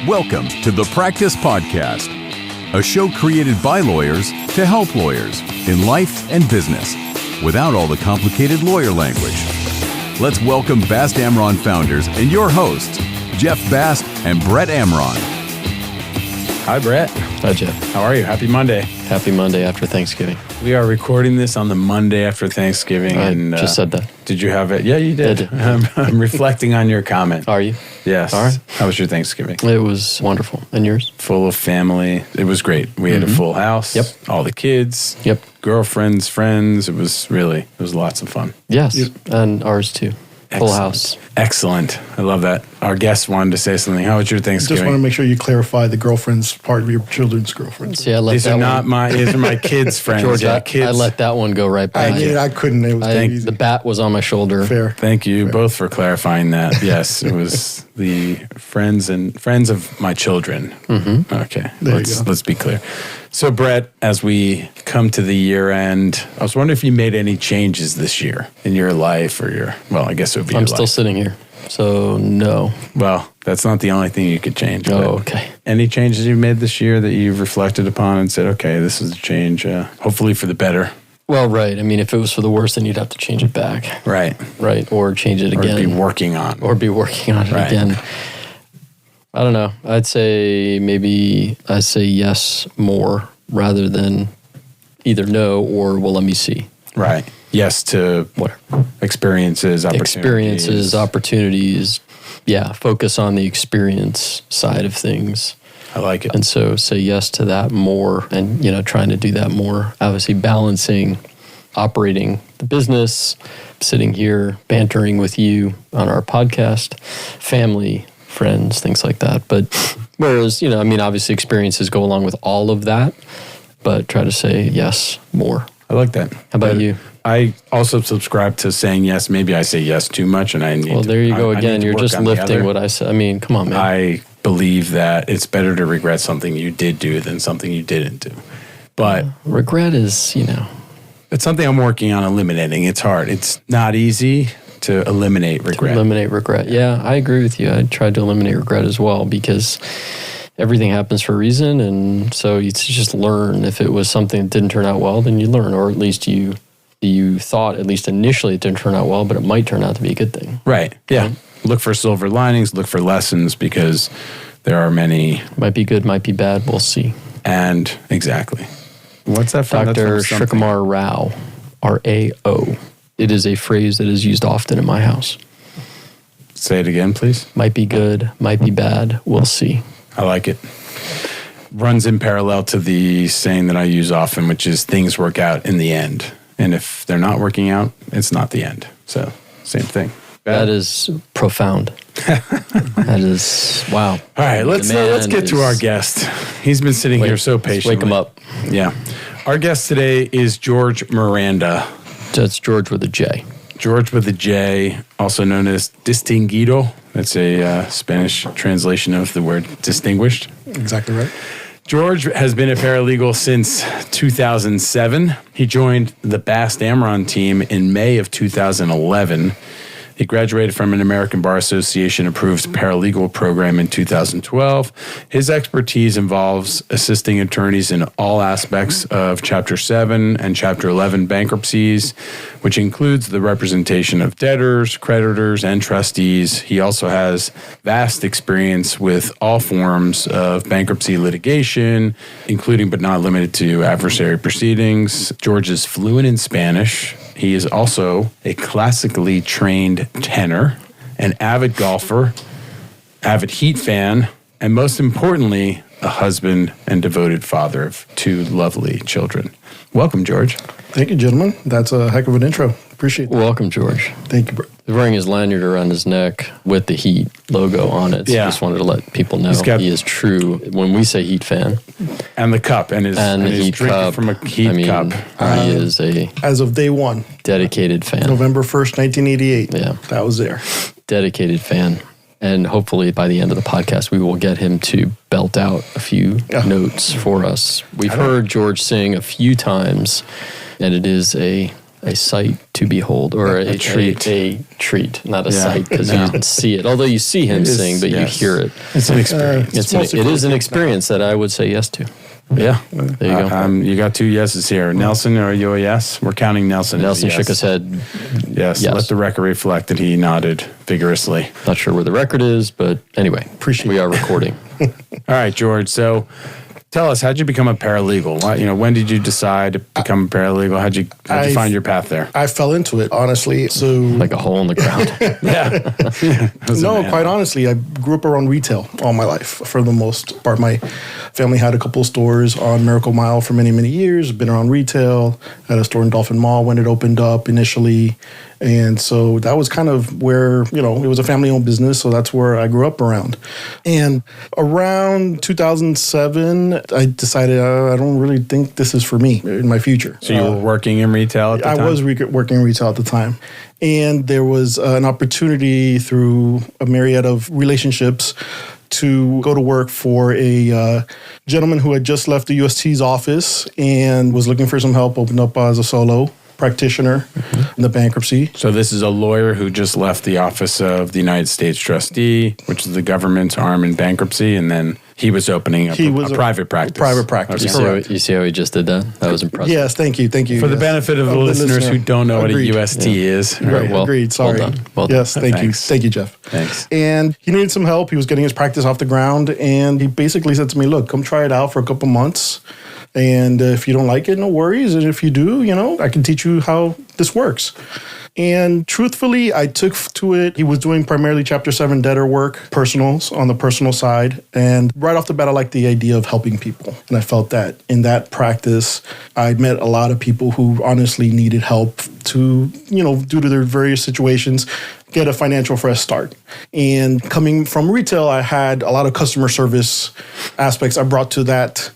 Welcome to the Practice Podcast, a show created by lawyers to help lawyers in life and business without all the complicated lawyer language. Let's welcome Bast Amron founders and your hosts, Jeff Bast and Brett Amron. Hi, Brett. Hi, Jeff. How are you? Happy Monday. Happy Monday after Thanksgiving. We are recording this on the Monday after Thanksgiving. I just said that. Did you have it? Yeah, you did. I did. I'm reflecting on your comment. Are you? Yes. All right. How was your Thanksgiving? It was wonderful. And yours? Full of family. It was great. We had a full house. Yep. All the kids. Yep. Girlfriends, friends. It was lots of fun. Yes. Yep. And ours too. Full house. Excellent. I love that. Our guest wanted to say something. How was your Thanksgiving? Just want to make sure you clarify the girlfriend's part of your children's girlfriends. See, these are my kids' friends. George, yeah, I let that one go right by you. I couldn't. It was easy. The bat was on my shoulder. Fair. Thank you both for clarifying that. Yes, it was the friends of my children. Mm-hmm. Okay, let's be clear. So, Brett, as we come to the year end, I was wondering if you made any changes this year in your life I guess it would be I'm still sitting here, so no. Well, that's not the only thing you could change. Oh, okay. Any changes you made this year that you've reflected upon and said, okay, this is a change, hopefully for the better? Well, right. I mean, if it was for the worse, then you'd have to change it back. Right. Right, or change it again. Or be working on it again. I don't know. I'd say yes more rather than either no or, well, let me see. Right. Yes to whatever. Experiences, opportunities. Yeah, focus on the experience side of things. I like it. And so say yes to that more and, trying to do that more. Obviously balancing operating the business, sitting here, bantering with you on our podcast, family, friends, things like that. But whereas, obviously experiences go along with all of that, but try to say yes more. I like that. How about you? I also subscribe to saying yes. Maybe I say yes too much and I need Well, there you go again. You're just lifting what I said. I mean, come on, man. I believe that it's better to regret something you did do than something you didn't do. But regret is, it's something I'm working on eliminating. It's hard. It's not easy to eliminate regret. Yeah, I agree with you. I tried to eliminate regret as well because everything happens for a reason. And so you just learn. If it was something that didn't turn out well, then you learn, or at least you thought, at least initially, it didn't turn out well, but it might turn out to be a good thing. Right. Yeah. Right? Look for silver linings, look for lessons, because there are many. Might be good, might be bad. We'll see. And exactly. What's that from? Dr. Shrikkumar Rao, R-A-O. It is a phrase that is used often in my house. Say it again, please. Might be good, might be bad. We'll see. I like it. Runs in parallel to the saying that I use often, which is things work out in the end. And if they're not working out, it's not the end. So, same thing. That is profound. That is, wow. All right, let's get to our guest. He's been sitting here so patiently. Wake him up. Yeah. Our guest today is Jorge Miranda. That's George with a J. George with a J, also known as distinguido. That's a Spanish translation of the word distinguished. Exactly right. George has been a paralegal since 2007. He joined the Bast Amron team in May of 2011. He graduated from an American Bar Association approved paralegal program in 2012. His expertise involves assisting attorneys in all aspects of Chapter 7 and Chapter 11 bankruptcies, which includes the representation of debtors, creditors, and trustees. He also has vast experience with all forms of bankruptcy litigation, including but not limited to adversary proceedings. George is fluent in Spanish. He is also a classically trained tenor, an avid golfer, avid Heat fan, and most importantly, a husband and devoted father of 2 lovely children. Welcome, George. Thank you, gentlemen. That's a heck of an intro. Appreciate that. Welcome, George. Thank you, bro. He's wearing his lanyard around his neck with the Heat logo on it. So I just wanted to let people know he is true. When we say Heat fan. And the cup. And his Heat drinking cup. From a Heat cup. He is as of day one. Dedicated fan. November 1st, 1988. Yeah. That was there. Dedicated fan. And hopefully by the end of the podcast, we will get him to belt out a few notes for us. We've heard George sing a few times, and it is a a sight to behold, or a treat. A treat, not a sight, because you didn't see it. Although you see him sing, but you hear it. It's an experience. It is an experience that I would say yes to. Yeah. There you go. You got 2 yeses here. Nelson, are you a yes? We're counting Nelson. Nelson as a yes. shook his head. Yes. Let the record reflect that he nodded vigorously. Not sure where the record is, but anyway, we are recording. All right, George. So tell us, how'd you become a paralegal? When did you decide to become a paralegal? How'd you find your path there? I fell into it, honestly. So like a hole in the ground. No, quite honestly, I grew up around retail all my life. For the most part, my family had a couple of stores on Miracle Mile for many, many years. Been around retail. Had a store in Dolphin Mall when it opened up initially. And so that was kind of where, it was a family-owned business, so that's where I grew up around. And around 2007, I decided I don't really think this is for me in my future. So you were working in retail at the time? I was working in retail at the time. And there was an opportunity through a myriad of relationships to go to work for a gentleman who had just left the UST's office and was looking for some help, opened up as a solo practitioner in the bankruptcy. So this is a lawyer who just left the office of the United States Trustee, which is the government's arm in bankruptcy, and then he was opening up a private practice. Private practice, correct. You see how he just did that? That was impressive. Yes, thank you. For the benefit of the listeners who don't know what a UST is. Right, agreed, sorry. Well done. Yes, thank you. Thank you, Jeff. Thanks. And he needed some help. He was getting his practice off the ground, and he basically said to me, look, come try it out for a couple months. And if you don't like it, no worries. And if you do, I can teach you how this works. And truthfully, I took to it. He was doing primarily Chapter 7 debtor work, personals, on the personal side. And right off the bat, I liked the idea of helping people. And I felt that in that practice, I met a lot of people who honestly needed help to, due to their various situations, get a financial fresh start. And coming from retail, I had a lot of customer service aspects I brought to that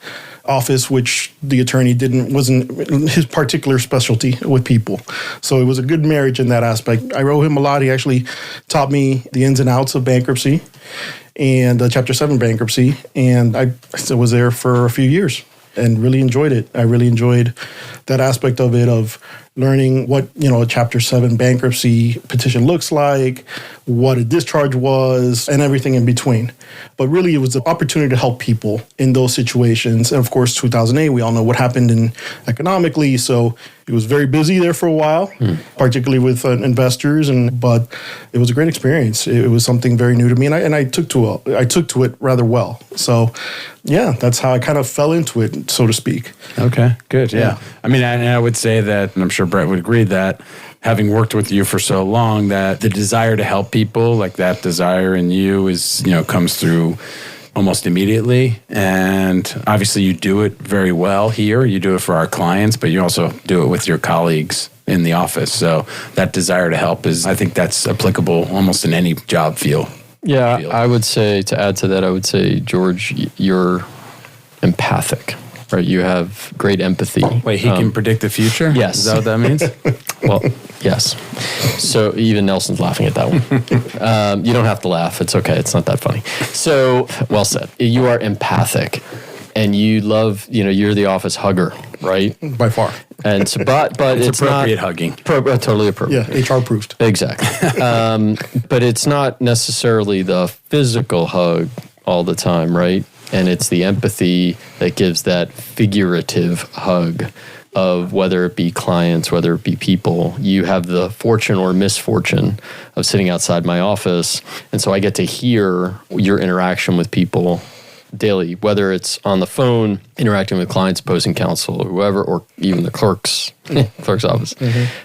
office, which the attorney wasn't his particular specialty with people. So it was a good marriage in that aspect. I owe him a lot. He actually taught me the ins and outs of bankruptcy and Chapter 7 bankruptcy. And I was there for a few years and really enjoyed it. I really enjoyed that aspect of it, of learning what, a Chapter 7 bankruptcy petition looks like, what a discharge was, and everything in between. But really, it was the opportunity to help people in those situations. And of course, 2008, we all know what happened economically. So it was very busy there for a while, particularly with investors. But it was a great experience. It was something very new to me, and I took to it rather well. So, yeah, that's how I kind of fell into it, so to speak. Okay, good. Yeah. I mean, I would say that, and I'm sure Brett would agree that, having worked with you for so long, that the desire to help people, like that desire in you is, comes through almost immediately. And obviously you do it very well here. You do it for our clients, but you also do it with your colleagues in the office. So that desire to help I think that's applicable almost in any job field. Yeah, I would say, to add to that, George, you're empathic. Right, you have great empathy. Wait, he can predict the future? Yes. Is that what that means? Well, yes. So even Nelson's laughing at that one. You don't have to laugh. It's okay. It's not that funny. So, well said. You are empathic, and you love, you're the office hugger, right? By far. And so, but it's appropriate not hugging. Totally appropriate. Yeah, HR approved. Exactly. But it's not necessarily the physical hug all the time, right? And it's the empathy that gives that figurative hug of whether it be clients, whether it be people. You have the fortune or misfortune of sitting outside my office. And so I get to hear your interaction with people daily, whether it's on the phone, interacting with clients, opposing counsel, or whoever, or even the clerk's office,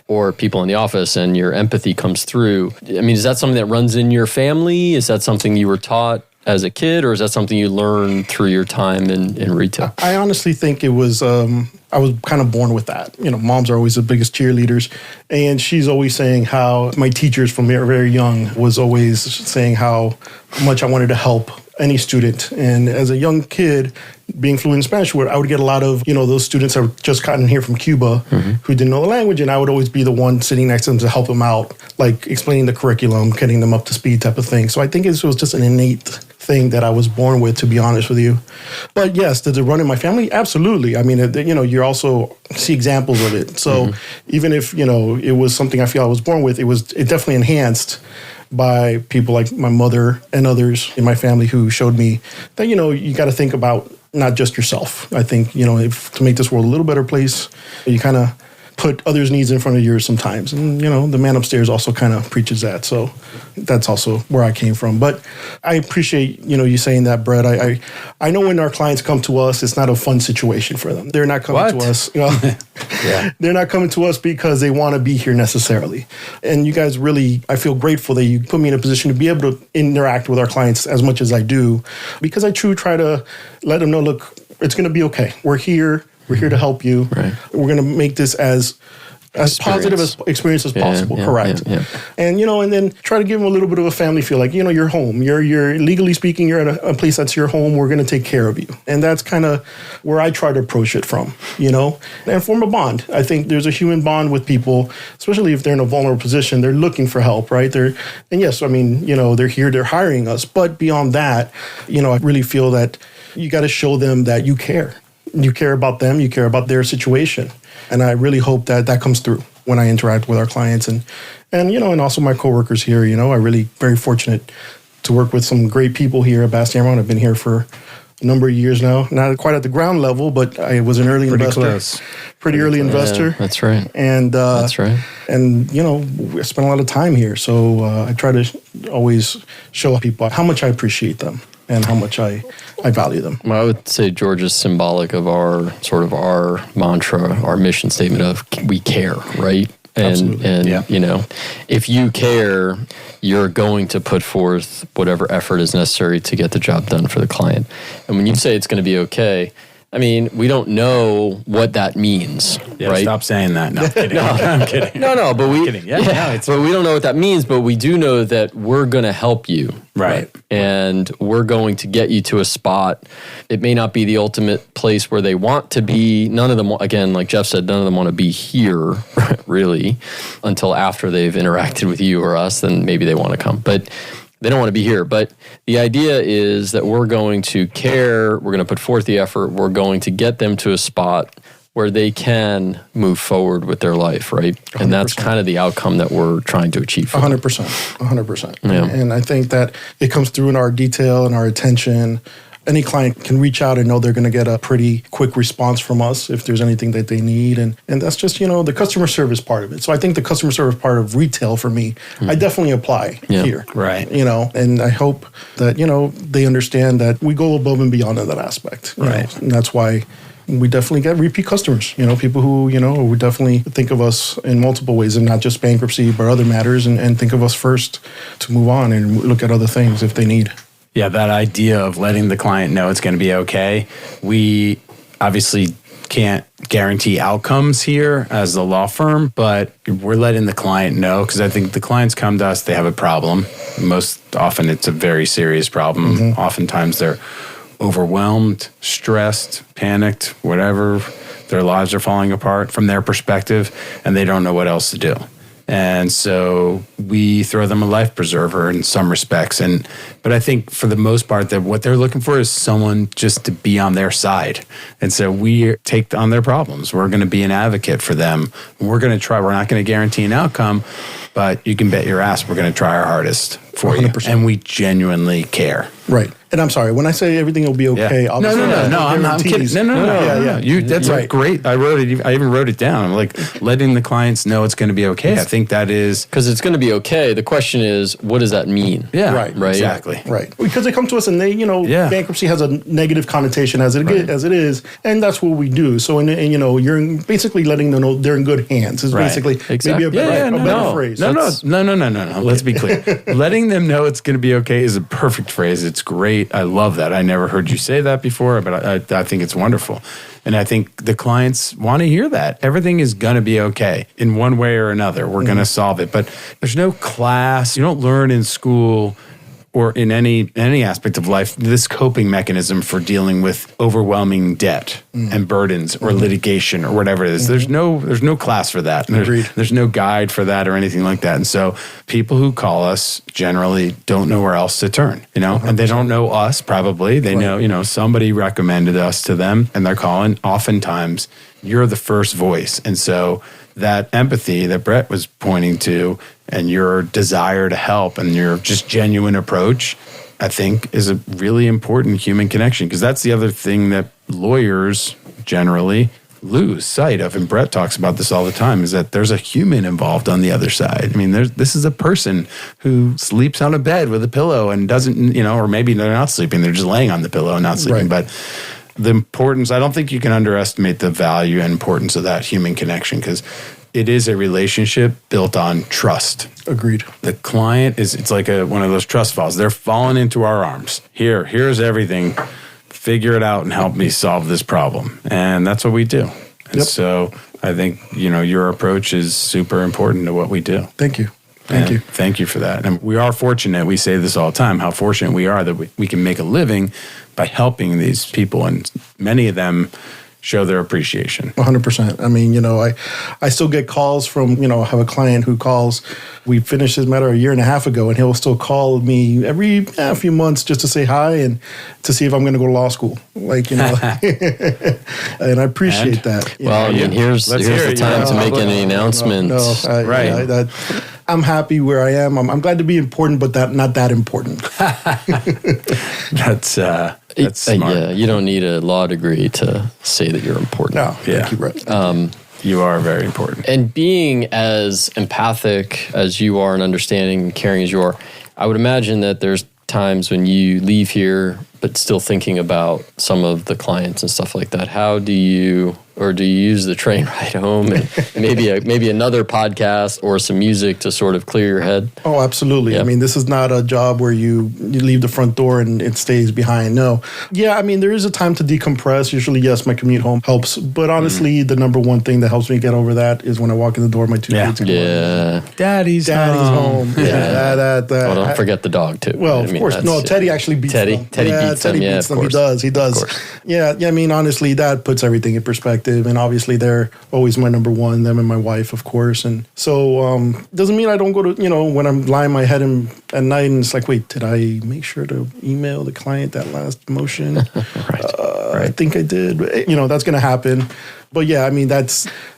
or people in the office, and your empathy comes through. I mean, is that something that runs in your family? Is that something you were taught as a kid, or is that something you learned through your time in retail? I honestly think it was, I was kind of born with that. Moms are always the biggest cheerleaders. And she's always saying how my teachers from very young was always saying how much I wanted to help any student. And as a young kid, being fluent in Spanish, I would get a lot of, those students that were just gotten here from Cuba who didn't know the language. And I would always be the one sitting next to them to help them out, like explaining the curriculum, getting them up to speed type of thing. So I think it was just an innate thing that I was born with, to be honest with you. But yes, does it run in my family? Absolutely. I mean, you also see examples of it. So even if, it was something I feel I was born with, it definitely enhanced by people like my mother and others in my family who showed me that, you got to think about not just yourself. I think, to make this world a little better place, you kind of put others' needs in front of yours sometimes. And, the man upstairs also kind of preaches that. So that's also where I came from. But I appreciate, you saying that, Brett. I know when our clients come to us, it's not a fun situation for them. They're not coming to us. They're not coming to us because they want to be here necessarily. And you guys really, I feel grateful that you put me in a position to be able to interact with our clients as much as I do, because I truly try to let them know, look, it's going to be okay. We're here. We're here to help you. Right. We're going to make this as positive as experience as possible. Correct. Yeah. And, and then try to give them a little bit of a family feel, like, you're home. You're legally speaking, you're at a place that's your home. We're going to take care of you. And that's kind of where I try to approach it from, and form a bond. I think there's a human bond with people, especially if they're in a vulnerable position. They're looking for help, right? They're here, they're hiring us. But beyond that, I really feel that you got to show them that you care. You care about them, you care about their situation. And I really hope that comes through when I interact with our clients and also my coworkers here. I really very fortunate to work with some great people here at Bass Amron. I've been here for a number of years now. Not quite at the ground level, but I was an early investor. Pretty early investor. That's right. And that's right. And I spent a lot of time here. So I try to always show people how much I appreciate them and how much I value them. Well, I would say George is symbolic of our mantra, our mission statement of we care, right? And if you care, you're going to put forth whatever effort is necessary to get the job done for the client. And when you say it's going to be okay, I mean, we don't know what that means, right? Stop saying that. No, I'm kidding. I'm kidding. No, but we kidding. but we don't know what that means, but we do know that we're going to help you. Right. And we're going to get you to a spot. It may not be the ultimate place where they want to be. None of them, again, like Jeff said, none of them want to be here, really, until after they've interacted with you or us, then maybe they want to come. But they don't want to be here. But the idea is that we're going to care, we're going to put forth the effort, we're going to get them to a spot where they can move forward with their life, right? 100%. And that's kind of the outcome that we're trying to achieve. 100%. Yeah. And I think that it comes through in our detail and our attention. Any client can reach out and know they're going to get a pretty quick response from us if there's anything that they need. And that's just, the customer service part of it. So I think the customer service part of retail for me, I definitely apply here. Right. And I hope that, they understand that we go above and beyond in that aspect. Right. And that's why we definitely get repeat customers, people who, would definitely think of us in multiple ways and not just bankruptcy, but other matters and think of us first to move on and look at other things if they need. Yeah, that idea of letting the client know it's going to be okay. We obviously can't guarantee outcomes here as the law firm, but we're letting the client know because I think the clients come to us, they have a problem. Most often it's a very serious problem. Mm-hmm. Oftentimes they're overwhelmed, stressed, panicked, whatever. Their lives are falling apart from their perspective and they don't know what else to do. And so we throw them a life preserver in some respects. But I think for the most part that what they're looking for is someone just to be on their side. And so we take on their problems. We're going to be an advocate for them. We're going to try. We're not going to guarantee an outcome, but you can bet your ass we're going to try our hardest for 100%. You. And we genuinely care. Right. And I'm sorry, when I say everything will be okay, no, I'm kidding. No. That's right. Great. I wrote it. I even wrote it down. I'm like letting the clients know it's going to be okay. I think that is because it's going to be okay. The question is, what does that mean? Yeah. Right. Exactly. Right. Because they come to us and they, bankruptcy has a negative connotation as it is, and that's what we do. So, you're basically letting them know they're in good hands. Is basically maybe a better phrase. No. Let's be clear. Letting them know it's going to be okay is a perfect phrase. It's great. I love that. I never heard you say that before, but I think it's wonderful. And I think the clients want to hear that. Everything is going to be okay in one way or another. We're going to solve it. But there's no class. You don't learn in school or in any aspect of life, this coping mechanism for dealing with overwhelming debt and burdens or litigation or whatever it is. There's no class for that. There's no guide for that or anything like that. And so people who call us generally don't know where else to turn, you know, 100%. And they don't know us probably. They know, you know, somebody recommended us to them and they're calling. Oftentimes you're the first voice. And so that empathy that Brett was pointing to and your desire to help and your just genuine approach, I think is a really important human connection, because that's the other thing that lawyers generally lose sight of. And Brett talks about this all the time, is that there's a human involved on the other side. I mean, this is a person who sleeps on a bed with a pillow and doesn't, you know, or maybe they're not sleeping, they're just laying on the pillow and not sleeping. Right. But the importance, I don't think you can underestimate the value and importance of that human connection, because it is a relationship built on trust. Agreed. The client it's like one of those trust falls. They're falling into our arms. Here's everything. Figure it out and help me solve this problem. And that's what we do. And so I think, you know, your approach is super important to what we do. Thank you. Thank you for that. And we are fortunate. We say this all the time, how fortunate we are that we can make a living by helping these people. And many of them show their appreciation. 100%. I mean, you know, I still get calls from, you know, I have a client who calls. We finished his matter a year and a half ago, and he'll still call me every few months just to say hi and to see if I'm going to go to law school. Like, you know, and I appreciate that. Well, I mean, here's the time to make any announcements. Right. I'm happy where I am. I'm glad to be important, but not that important. That's smart. Yeah, you don't need a law degree to say that you're important. No, thank you, Brett. You are very important. And being as empathic as you are and understanding and caring as you are, I would imagine that there's times when you leave here but still thinking about some of the clients and stuff like that. How do you use the train ride home and maybe another podcast or some music to sort of clear your head? Oh, absolutely. Yep. I mean, this is not a job where you leave the front door and it stays behind. No. Yeah, I mean, there is a time to decompress. Usually, yes, my commute home helps. But honestly, the number one thing that helps me get over that is when I walk in the door, my two kids are going, Daddy's home. Yeah. Don't forget the dog, too. Well, of course. No, Teddy actually beats them. Teddy beats them. Yeah, of course. He does. Yeah, I mean, honestly, that puts everything in perspective. And obviously, they're always my number one, them and my wife, of course. And so doesn't mean I don't go to, you know, when I'm lying my head at night and it's like, wait, did I make sure to email the client that last motion? Right. I think I did. But, you know, that's going to happen. But yeah, I mean,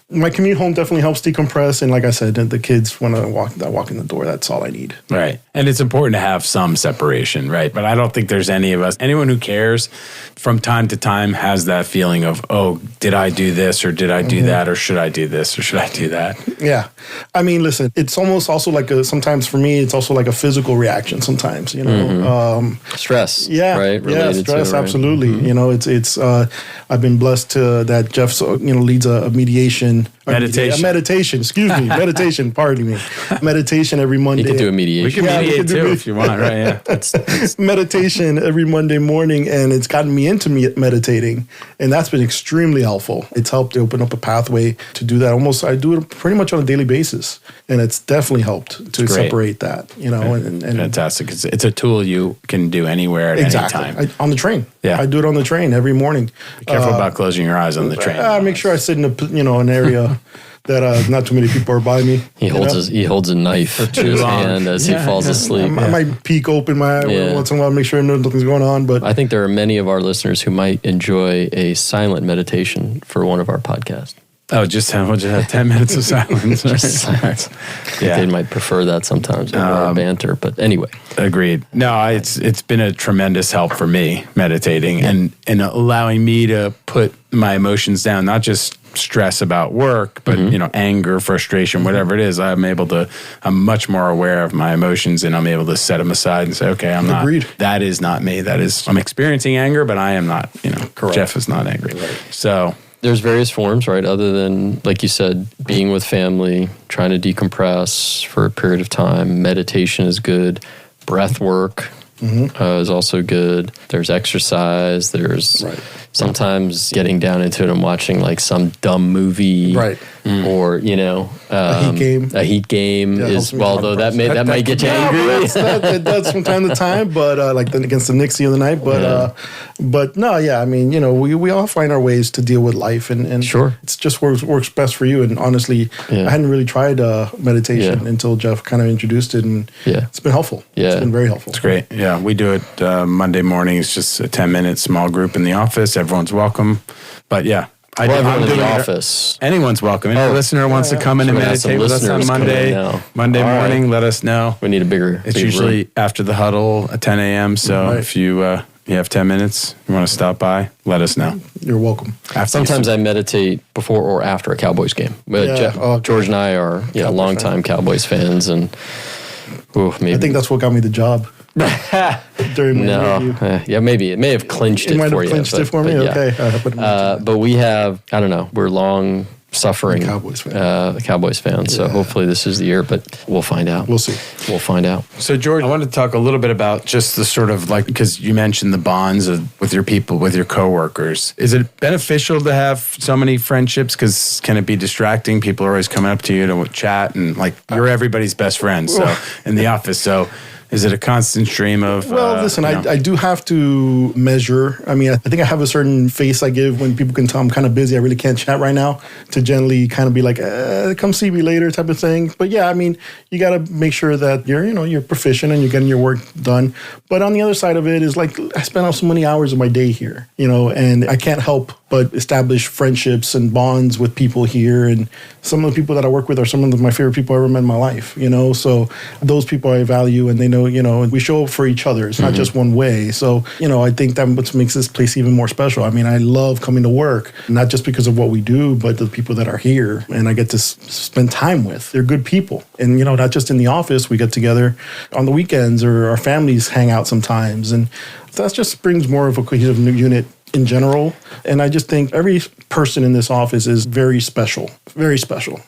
my commute home definitely helps decompress. And like I said, the kids, when I walk in the door, that's all I need. Right. And it's important to have some separation, right? But I don't think there's anyone who cares from time to time has that feeling of, oh, did I do this or did I do that, or should I do this or should I do that? Yeah. I mean, listen, it's almost also like sometimes for me, it's also like a physical reaction sometimes, you know. Stress. Yeah. Right. Related stress, to it, right? absolutely. Mm-hmm. You know, it's I've been blessed that Jeff, you know, leads a meditation. Meditation, excuse me. Meditation, pardon me. Meditation every Monday. You can do a mediation. We can mediate too if you want, right? Yeah. That's meditation every Monday morning, and it's gotten me into meditating, and that's been extremely helpful. It's helped to open up a pathway to do that. I do it pretty much on a daily basis, and it's definitely helped to separate that, you know. And fantastic. It's a tool you can do anywhere at any time. On the train. Yeah. I do it on the train every morning. Be careful about closing your eyes on the train. I make sure I sit in an area that not too many people are by me. He holds a knife to his hand as he falls asleep. I might peek open my eye once in a while, make sure nothing's going on. But I think there are many of our listeners who might enjoy a silent meditation for one of our podcasts. Oh, we'll just have 10 minutes of silence. Just silence. Yeah. They might prefer that sometimes in our banter, but anyway. Agreed. No, it's been a tremendous help for me, meditating and allowing me to put my emotions down, not just stress about work, but you know, anger, frustration, whatever it is. I'm much more aware of my emotions, and I'm able to set them aside and say, okay, Agreed. That is not me. I'm experiencing anger, but I am not, you know, correct. Jeff is not angry. Right. So there's various forms, right? Other than, like you said, being with family, trying to decompress for a period of time. Meditation is good. Breath work is also good. There's exercise. There's sometimes getting down into it and watching like some dumb movie, Right. Or A Heat game. A Heat game is though that might get you angry. It does from time to time, but like against the Knicks the other night. But no, yeah, I mean, we all find our ways to deal with life, and Sure. it's just works best for you. And honestly, I hadn't really tried meditation until Jeff kind of introduced it, and it's been helpful. Yeah. It's been very helpful. It's great. Yeah, we do it Monday mornings, just a 10-minute small group in the office. Everyone's welcome. But yeah, Everyone in the office. Anyone's welcome. If a listener wants to come in and meditate with us on Monday morning, let us know. We need a bigger. It's usually after the huddle at 10 a.m. So if you have 10 minutes, you want to stop by, let us know. You're welcome. Sometimes I meditate before or after a Cowboys game. But George and I are longtime Cowboys fans, and maybe. I think that's what got me the job. During my interview. Maybe it may have clinched it for you. Clinched it for me. Okay, but we have. I don't know. We're long suffering Cowboys fans. So hopefully this is the year, but we'll find out. We'll see. We'll find out. So George, I wanted to talk a little bit about just the sort of like, because you mentioned the bonds with your people, with your coworkers. Is it beneficial to have so many friendships? Because can it be distracting? People are always coming up to you to chat, and like you're everybody's best friend. So in the office, so. Is it a constant stream of... Well, listen, I do have to measure. I mean, I think I have a certain face I give when people can tell I'm kind of busy. I really can't chat right now, to generally kind of be like, come see me later type of thing. But yeah, I mean, you got to make sure that you're proficient and you're getting your work done. But on the other side of it is like, I spend so many hours of my day here, and I can't help but establish friendships and bonds with people here. And some of the people that I work with are some of my favorite people I ever met in my life, So those people I value, and they know, we show up for each other. It's not just one way. So, I think that what makes this place even more special. I mean, I love coming to work, not just because of what we do, but the people that are here and I get to spend time with. They're good people. And, not just in the office, we get together on the weekends, or our families hang out sometimes. And that just brings more of a cohesive unit in general. And I just think every person in this office is very special, very special.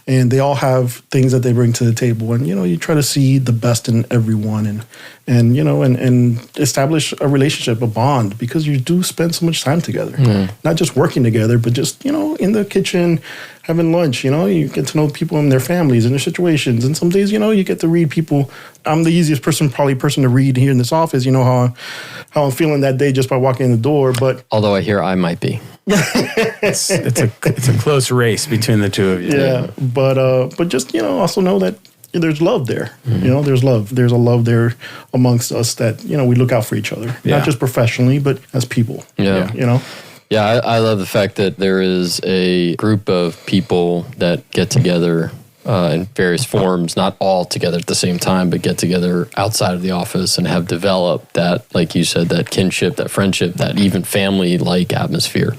And they all have things that they bring to the table. And, you try to see the best in everyone and establish a relationship, a bond, because you do spend so much time together. Not just working together, but just, in the kitchen, having lunch, you get to know people and their families and their situations. And some days, you get to read people. I'm the easiest person to read here in this office, how I'm feeling that day just by walking in the door. But although I hear I might be. It's a close race between the two of you. Yeah. But just, also know that there's love there. There's love. There's a love there amongst us that, we look out for each other, not just professionally, but as people. Yeah. Yeah, I love the fact that there is a group of people that get together in various forms, not all together at the same time, but get together outside of the office and have developed that, like you said, that kinship, that friendship, that even family-like atmosphere,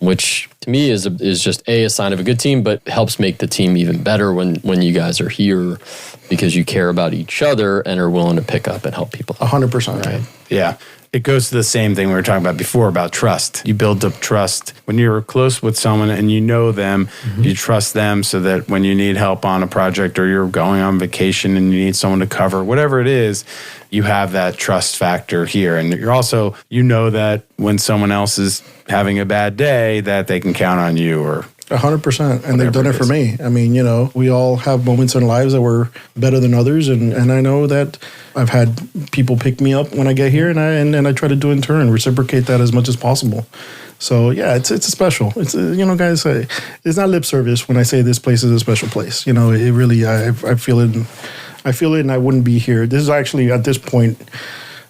which to me is just a sign of a good team, but helps make the team even better when you guys are here, because you care about each other and are willing to pick up and help people. 100%. Right. Yeah. It goes to the same thing we were talking about before about trust. You build up trust. When you're close with someone and you know them, you trust them, so that when you need help on a project, or you're going on vacation and you need someone to cover, whatever it is, you have that trust factor here. And you're also, that when someone else is having a bad day, that they can count on you, or 100%. And they've done it for me. I mean, we all have moments in our lives that were better than others. And I know that I've had people pick me up when I get here, and I try to do in turn, reciprocate that as much as possible. So yeah, it's special. It's, guys, it's not lip service when I say this place is a special place. It really, I feel it. I feel it, and I wouldn't be here. This is actually, at this point,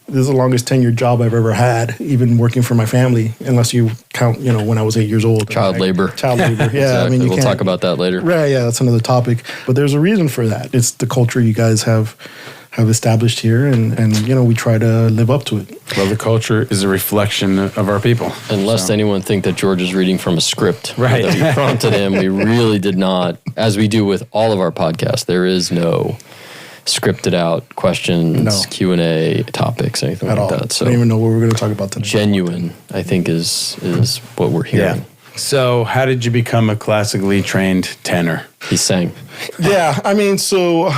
this is the longest tenured job I've ever had, even working for my family, unless you count, when I was 8 years old. Child labor. Yeah, exactly. I mean, we'll talk about that later. Right, yeah, that's another topic. But there's a reason for that. It's the culture you guys have established here, and we try to live up to it. Well, the culture is a reflection of our people. Unless anyone think that George is reading from a script right. that we prompted him, we really did not. As we do with all of our podcasts, there is no scripted out questions, Q&A, topics, anything like that. So I don't even know what we're going to talk about today. Genuine, I think, is what we're hearing. Yeah. So how did you become a classically trained tenor? He sang. Yeah, I mean, so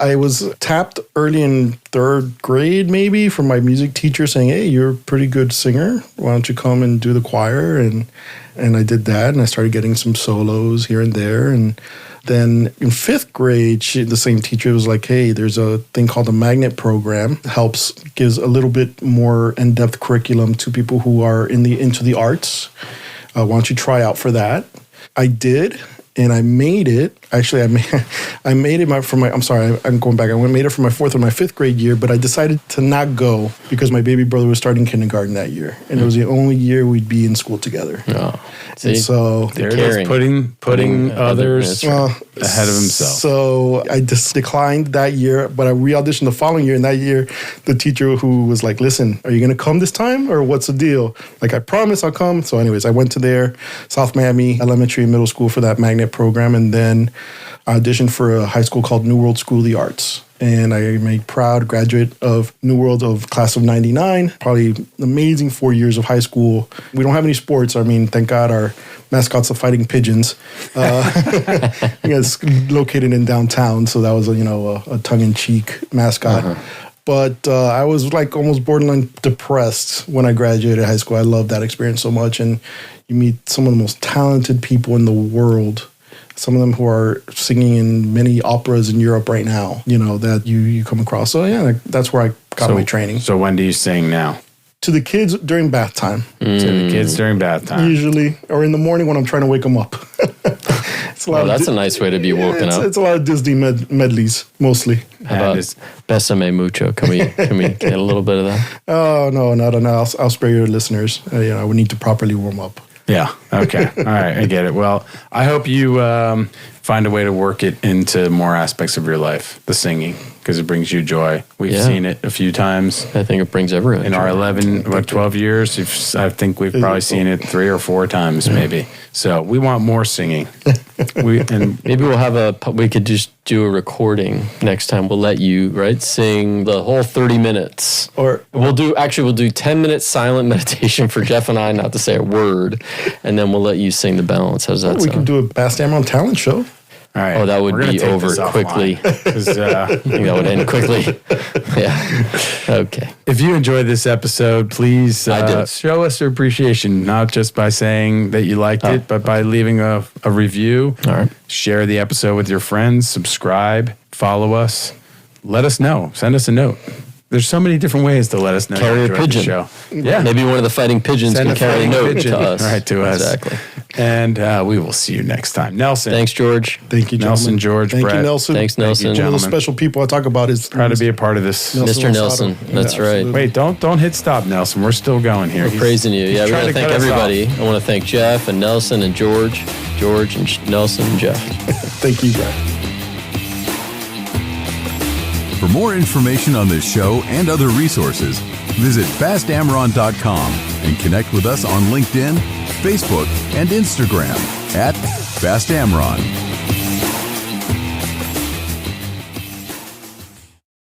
I was tapped early in third grade, maybe, from my music teacher saying, "Hey, you're a pretty good singer. Why don't you come and do the choir?" And I did that, and I started getting some solos here and there. And then in fifth grade, the same teacher was like, "Hey, there's a thing called the Magnet Program. Gives a little bit more in-depth curriculum to people who are into the arts. Why don't you try out for that?" I did. And I made it. Actually, I made it I'm sorry, I'm going back. I made it for my fourth or my fifth grade year, but I decided to not go because my baby brother was starting kindergarten that year. And it was the only year we'd be in school together. Oh, see, and so there it is, putting others ahead of himself. So I just declined that year, but I re-auditioned the following year. And that year, the teacher who was like, "Listen, are you going to come this time or what's the deal?" Like, "I promise I'll come." So anyways, I went to their South Miami Elementary and Middle School for that Magnet Program. And then I auditioned for a high school called New World School of the Arts. And I am a proud graduate of New World of class of 99. Probably an amazing 4 years of high school. We don't have any sports. I mean, thank God our mascots are fighting pigeons. It's located in downtown. So that was, a tongue-in-cheek mascot. Uh-huh. But I was like almost borderline depressed when I graduated high school. I loved that experience so much. And you meet some of the most talented people in the world. Some of them who are singing in many operas in Europe right now, that you come across. So yeah, that's where I got my training. So when do you sing now? To the kids during bath time. To the kids during bath time. Usually, or in the morning when I'm trying to wake them up. That's a nice way to be woken up. It's a lot of Disney medleys, mostly. How about Bésame Mucho? Can we get a little bit of that? Oh, no. I'll spare your listeners. I would need to properly warm up. Yeah. Okay. All right. I get it. Well, I hope you find a way to work it into more aspects of your life, the singing, because it brings you joy. We've seen it a few times. I think it brings everyone in joy. Our 12 years. I think we've probably seen it 3 or 4 times, maybe. So we want more singing. Maybe we could just do a recording next time. We'll let you sing the whole 30 minutes, or we'll do 10 minutes silent meditation for Jeff and I, not to say a word, and then we'll let you sing the balance. How's that sound? We can do a Bass Amron talent show. All right. Oh, that would be over quickly. I think that would end quickly. Yeah. Okay. If you enjoyed this episode, please show us your appreciation, not just by saying that you liked it, but by leaving a review. All right. Share the episode with your friends. Subscribe. Follow us. Let us know. Send us a note. There's so many different ways to let us know. Carry a pigeon. The show. Yeah. Maybe one of the fighting pigeons can carry a note to us. Right, to us. Exactly. And we will see you next time. Nelson. Thanks, George. Thank you, gentlemen. Nelson, George, Thank Brett. you, Nelson. Thanks, Nelson. One of the special people I talk about is proud to be a part of this. Mr. Nelson. That's right. Wait, don't hit stop, Nelson. We're still going here. We're praising you. Yeah, we want to thank everybody. I want to thank Jeff and Nelson and George and Nelson and Jeff. Thank you, Brett. For more information on this show and other resources, visit fastamron.com and connect with us on LinkedIn, Facebook, and Instagram @FastAmron.